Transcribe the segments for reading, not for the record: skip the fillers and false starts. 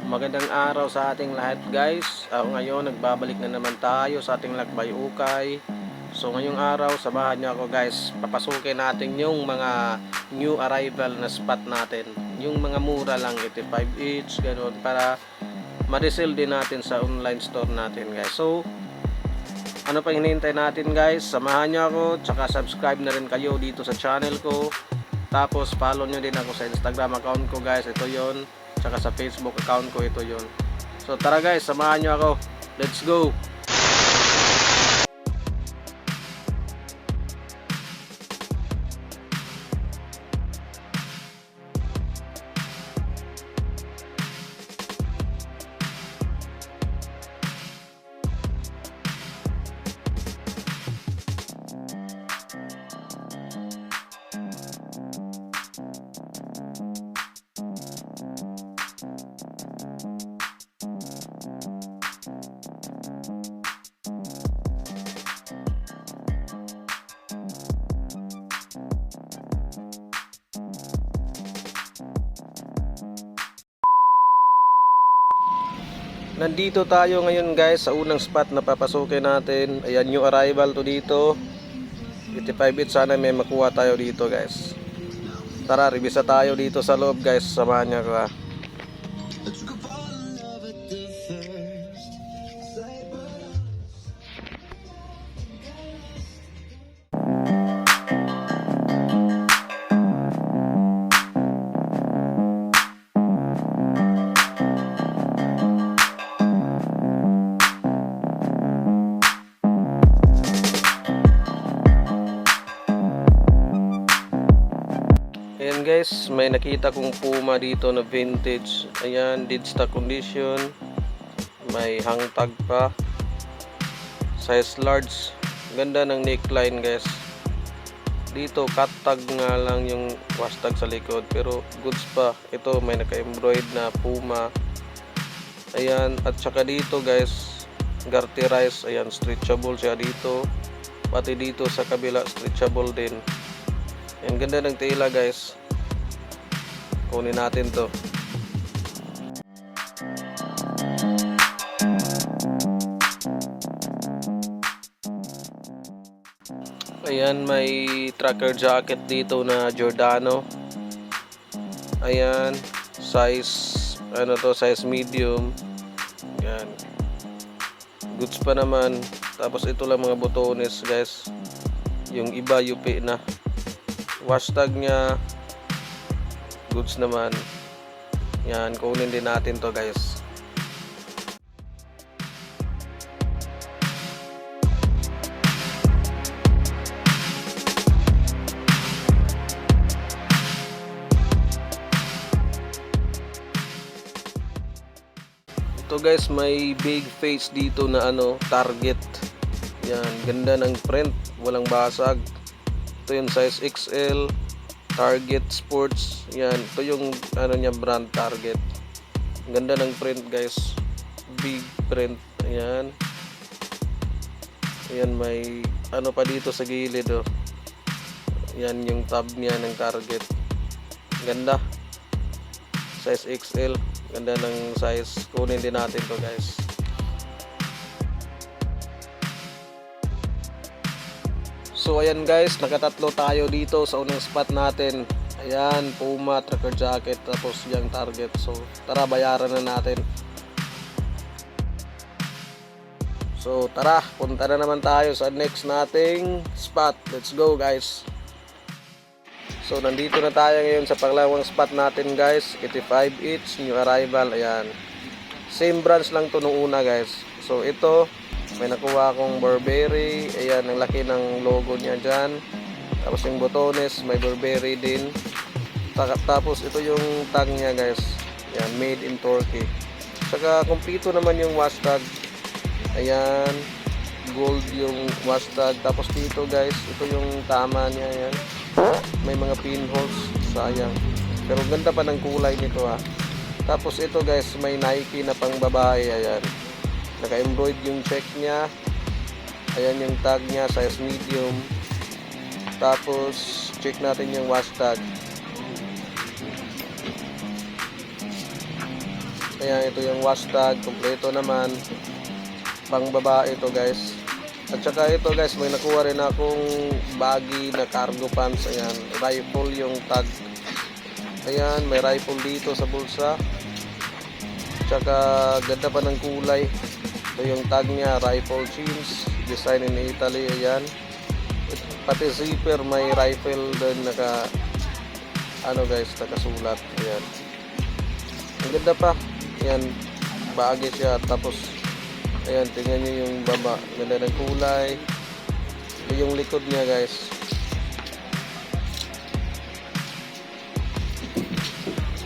Magandang araw sa ating lahat guys. Ngayon nagbabalik na naman tayo sa ating lakbay ukay. So ngayong araw samahan niyo ako guys. Papasukin natin yung mga new arrival na spot natin. Yung mga mura lang 85 each ganun para ma-resell din natin sa online store natin guys. So ano pa hinihintay natin guys? Samahan niyo ako, tsaka subscribe na rin kayo dito sa channel ko. Tapos follow nyo din ako sa Instagram account ko guys. Ito yon. Tsaka sa Facebook account ko, ito yon. So tara guys, samahan nyo ako. Let's go! Nandito tayo ngayon guys sa unang spot na papasukin natin. Ayan, new arrival to dito. 85 bit, sana may makuha tayo dito guys. Tara, revisa tayo dito sa loob guys. Samahan niyo ako ha. Ayan guys, may nakita kong Puma dito na vintage. Ayan, dead stock condition. May hang tag pa. Size large. Ganda ng neckline guys. Dito cut tag nga lang yung wash tag sa likod, pero goods pa. Ito may naka-embroid na Puma. Ayan, at saka dito guys, garterize. Ayan, stretchable siya dito. Pati dito sa kabila stretchable din. Ang ganda ng tela guys. Kunin natin to. Ayan, may tracker jacket dito na Giordano. Ayan, size ano to, size medium. Ayan, goods pa naman. Tapos ito lang mga botones guys. Yung iba yupi na. Wash tag nya goods naman. Yan, kunin din natin to guys. Ito guys, may big face dito na ano, Target. Yan, ganda ng print, walang basag. Ito yung size XL, Target Sports. Yan, ito yung ano niya, brand Target. Ganda ng print guys, big print. Ayan, ayan, may ano pa dito sa gilid oh. Yan yung tab niya ng Target. Ganda, size XL. Ganda ng size. Kunin din natin to guys. So ayan guys, nakatatlo tayo dito sa unang spot natin. Ayan, Puma, tracker jacket, tapos yung Target. So tara, bayaran na natin. So tara, punta na naman tayo sa next nating spot. Let's go guys. So nandito na tayo ngayon sa pangalawang spot natin guys. 85 each, new arrival. Ayan, same branch lang to nung una guys. So ito, may nakuha akong Burberry. Ayan, ang laki ng logo niya dyan. Tapos yung botones, may Burberry din. Tapos ito yung tag niya guys. Ayan, made in Turkey. Saka kompleto naman yung wash tag. Ayan, gold yung wash tag. Tapos dito guys, ito yung tama niya. Ayan, may mga pinholes. Sayang, pero ganda pa ng kulay nito ha. Tapos ito guys, may Nike na pang babae. Ayan, naka-embroid yung check niya. Ayan yung tag niya, size medium. Tapos check natin yung wash tag. Ayan, ito yung wash tag, kompleto naman. Pang babae ito guys. At saka ito guys, may nakuha rin akong baggy na cargo pants. Ayan, rifle yung tag. Ayan, may rifle dito sa bulsa. Tsaka ganda pa ng kulay. Ito yung tag niya, rifle jeans, design in Italy. Ayan, pati zipper may rifle din naka guys, nakasulat. Ayan, ang ganda pa. Ayan, bagay siya. Tapos ayan, tingnan nyo yung baba, ganda ng kulay. Ito yung likod niya guys.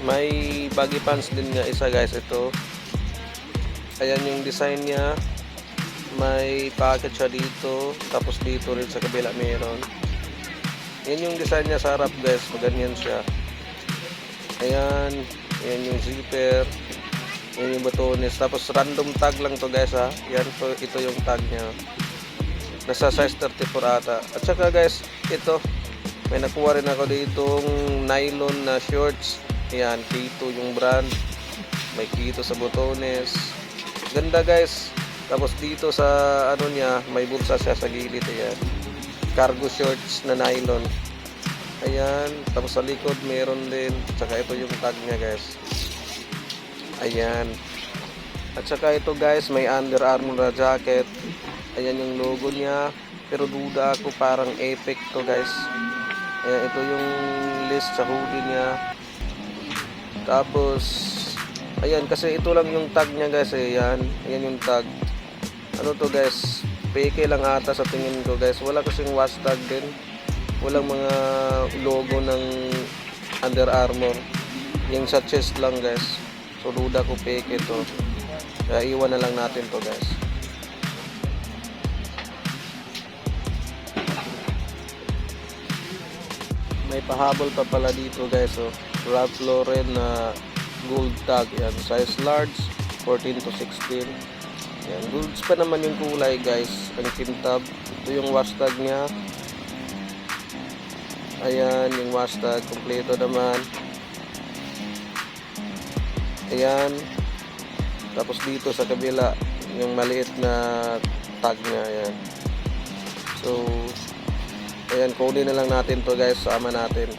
May baggy pants din nga isa guys, ito. Ayan yung design niya. May pocket siya dito, tapos dito rin sa kabila meron. Yan yung design niya sa harap guys, maganyan siya. Ayan, yan yung zipper. Yan yung botones, tapos random tag lang to guys ha. Yan po, ito yung tag niya. Nasa size 34 ata. At saka guys, ito, may nakuha rin ako ditong nylon na shorts. Yan, Kito yung brand. May Kito sa botones. Ganda guys. Tapos dito sa ano niya, may bulsa siya sa gilid. Ayan, cargo shorts na nylon. Ayan, tapos sa likod meron din. Tsaka ito yung tag niya guys. Ayan. At saka ito guys, may Under Armour na jacket. Ayan yung logo niya. Pero duda ako, parang Epic to guys. Ayan, ito yung list sa hoodie niya. Tapos ayan, kasi ito lang yung tag niya guys. Ayan, ayan yung tag. Ano to guys, peke lang ata sa tingin ko guys. Wala kasing wash tag din. Walang mga logo ng Under Armour. Yung sa chest lang guys. So duda ko peke to. Kaya iwan na lang natin to guys. May pahabol pa pala dito guys. So Ralph Lauren na gold tag. Yan, size large, 14 to 16. Yan, golds pa naman yung kulay guys. Ang kintab. Ito yung wash tag niya. Ayan, yung wash tag, kompleto naman. Ayan. Tapos dito sa kabila, yung maliit na tag niya. Ayan. So, ayan, kunin na lang natin to guys. Sama natin.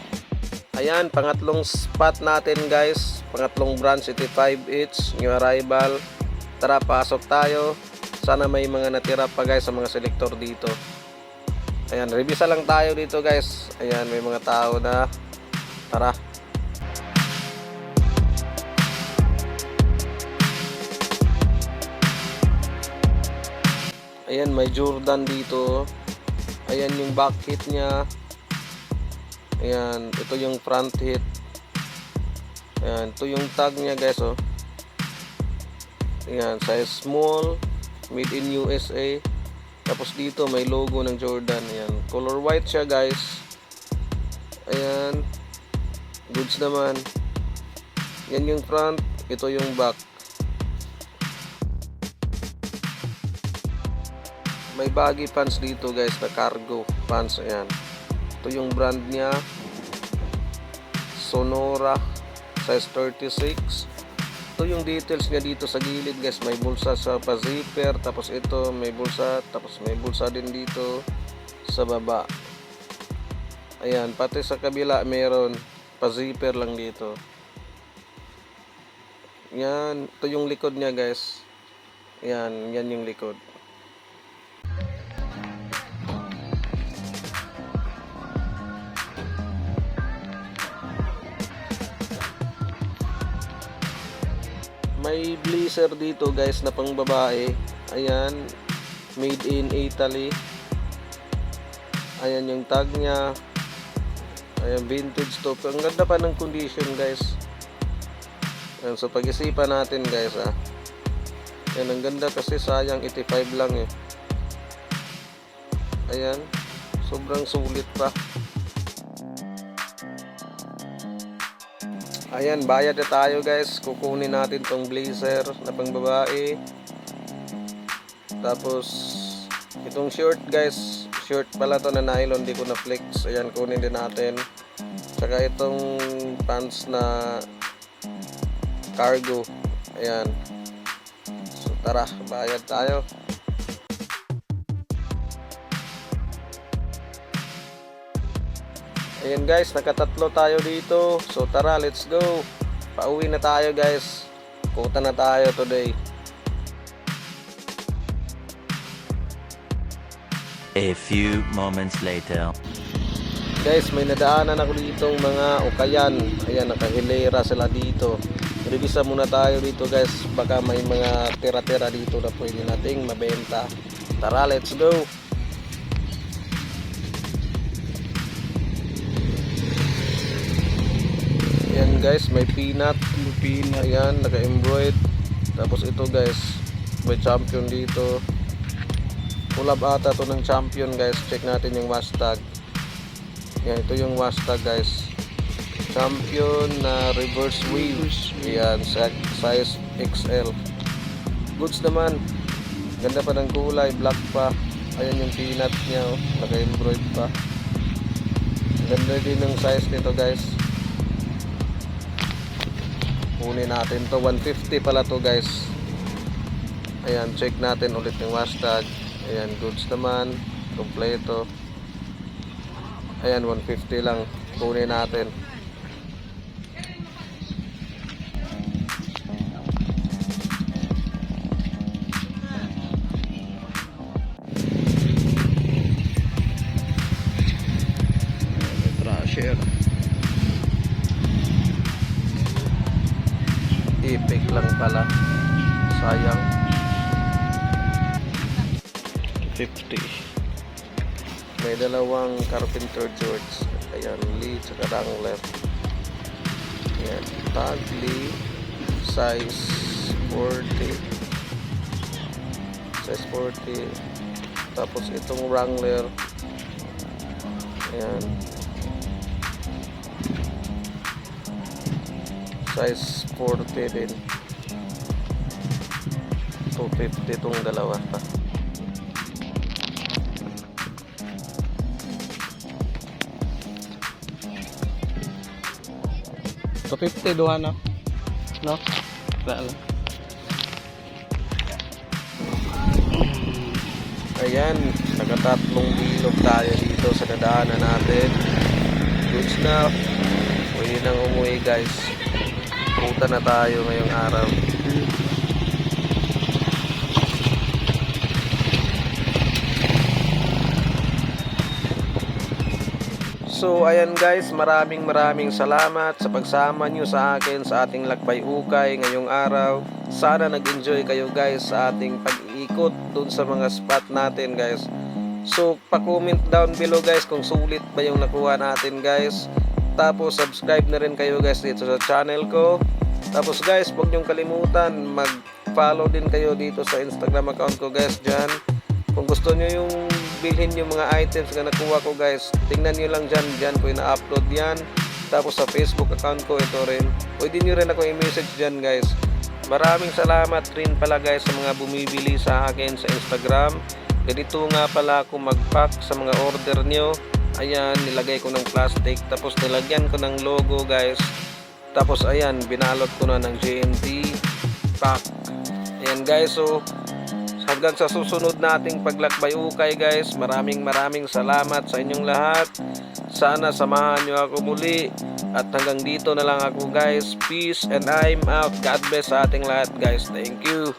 Ayan, pangatlong spot natin guys. Pangatlong branch, 85 each. New arrival. Tara, pasok tayo. Sana may mga natira pa guys sa mga selector dito. Ayan, revisa lang tayo dito guys. Ayan, may mga tao na. Tara. Ayan, may Jordan dito. Ayan yung back hit niya. Ayan, ito yung front hit. Ayan, ito yung tag niya guys oh. Ayan, size small, made in USA. Tapos dito may logo ng Jordan. Ayan, color white siya guys. Ayan, goods naman. Yan yung front, ito yung back. May baggy pants dito guys na cargo pants. Ayan, ito yung brand niya, Sonora, size 36. Ito yung details niya dito sa gilid guys. May bulsa sa pa-zipper. Tapos ito may bulsa. Tapos may bulsa din dito sa baba. Ayan, pati sa kabila meron pa-zipper lang dito. Yan, ito yung likod niya guys. Yan, yan yung likod. May blazer dito guys na pang babae. Ayan, made in Italy. Ayan yung tag niya. Ayan, vintage to. Ang ganda pa ng condition guys. Ayan, so pag-isipan natin guys ha. Ayan, ang ganda kasi sayang 85 lang eh. Ayan, sobrang sulit pa. Ayan, bayad na tayo guys. Kukunin natin tong blazer na pang babae. Tapos itong short guys, short pala to na nylon, di ko na flex. Ayan, kunin din natin. Tsaka itong pants na cargo. Ayan. So tara, bayad tayo. Ayan guys, nakatatlo tayo dito. So tara, let's go. Pauwi na tayo guys. Puta na tayo today. A few moments later. Guys, may nadaanan ako ditong mga ukayan. Ayan, nakahilera sila dito. Revisa muna tayo dito guys. Baka may mga tira-tira dito na pwede nating mabenta. Tara, let's go. Ayan guys, may peanut. Ayan, naka-embroid. Tapos ito guys, may champion dito. Kulab ata to ng champion guys. Check natin yung hashtag. Yan, ito yung hashtag guys. Champion na reverse waves. Ayan, size XL. Goods naman. Ganda pa ng kulay, black pa. Ayan yung peanut niya, oh. Naka-embroid pa. Ganda din ng size nito guys. Kunin natin to, 150 pala to guys. Ayan, check natin ulit yung hashtag. Ayan, goods naman, kompleto. Ayan, 150 lang. Kunin natin. Trasher. Epic lang pala. Sayang. 50. May dalawang Carpenter George. Ayan, Lee tsaka Wrangler. Ayan, Tag Lee. Size 40. Size 40. Tapos itong Wrangler. Ayan. Size 40 din. 250 itong dalawa pa. So 50 duha na. No? Wala lang. Ayan, nakatatlong bilog tayo dito sa dadaanan natin. Goods na. Pwede nang umuwi guys. Puta na tayo ngayong araw. So ayan guys, maraming salamat sa pagsama nyo sa akin sa ating Lakbay Ukay ngayong araw. Sana nag-enjoy kayo guys sa ating pag-iikot dun sa mga spot natin guys. So pa-comment down below guys kung sulit ba yung nakuha natin guys. Tapos subscribe na rin kayo guys dito sa channel ko. Tapos guys, huwag nyong kalimutan mag-follow din kayo dito sa Instagram account ko guys dyan. Kung gusto nyo yung bilhin yung mga items na nakuha ko guys, tingnan nyo lang dyan ko ina-upload yan. Tapos sa Facebook account ko ito rin. Pwede nyo rin ako i-message dyan guys. Maraming salamat rin pala guys sa mga bumibili sa akin sa Instagram. Ganito nga pala ako mag-pack sa mga order nyo. Ayan, nilagay ko ng plastic. Tapos nilagyan ko ng logo guys. Tapos ayan, binalot ko na ng JNT pack. Ayan guys, so hanggang sa susunod nating paglakbay ukay guys, maraming salamat sa inyong lahat. Sana samahan nyo ako muli. At hanggang dito na lang ako guys. Peace and I'm out. God bless sa ating lahat guys. Thank you.